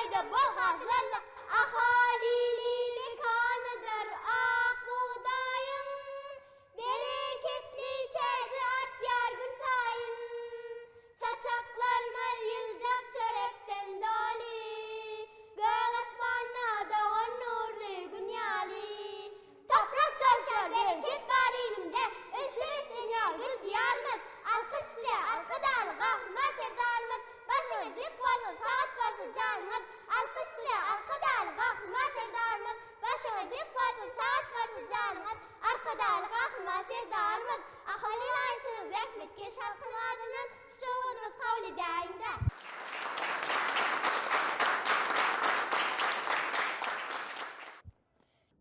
Fayda bol hazırlık ahalili mekanıdır ak buğdayın. Bereketli içerci art yargın sayın. Saçaklarımız yılacak çörekten doli. Göğ asmanına doğan nurlu günyali. Toprak coşar bereket var elimde. Öşüretsin yargıl diyarımız. Alkışlı arka dağlı kahma serdarımız. Başına dik varsın saat varsın canımız. Alkışlı arka dağlı kahma serdarımız. Başına dik varsın saat varsın canımız. Arka dağlı kahma serdarımız. Ahali layıtınız rahmetkeş halkın adının. Çoğunuz kavli dayında.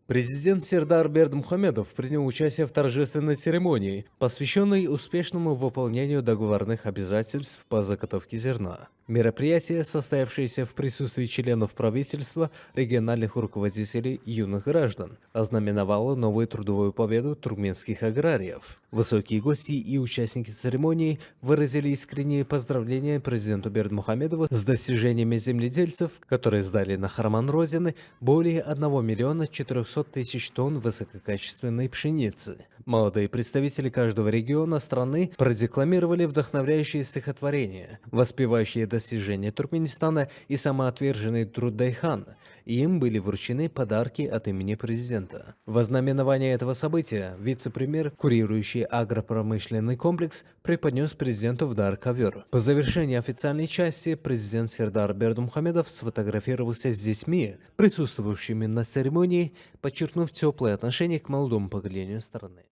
Президент Сердар Бердмухамедов принял участие в торжественной церемонии, посвященной успешному выполнению договорных обязательств по заготовке зерна. Мероприятие, состоявшееся в присутствии членов правительства, региональных руководителей и юных граждан, ознаменовало новую трудовую победу туркменских аграриев. Высокие гости и участники церемонии выразили искренние поздравления президенту Бердмухамедову с достижениями земледельцев, которые сдали на Харман Родины более 1 миллиона 400 тысяч тонн высококачественной пшеницы. Молодые представители каждого региона страны продекламировали вдохновляющие стихотворения, воспевающие достижения Туркменистана и самоотверженный труд Дайхана, и им были вручены подарки от имени президента. В ознаменование этого события вице-премьер, курирующий агропромышленный комплекс, преподнес президенту в дар ковер. По завершении официальной части президент Сердар Бердмухамедов сфотографировался с детьми, присутствующими на церемонии, подчеркнув теплое отношение к молодому поколению страны.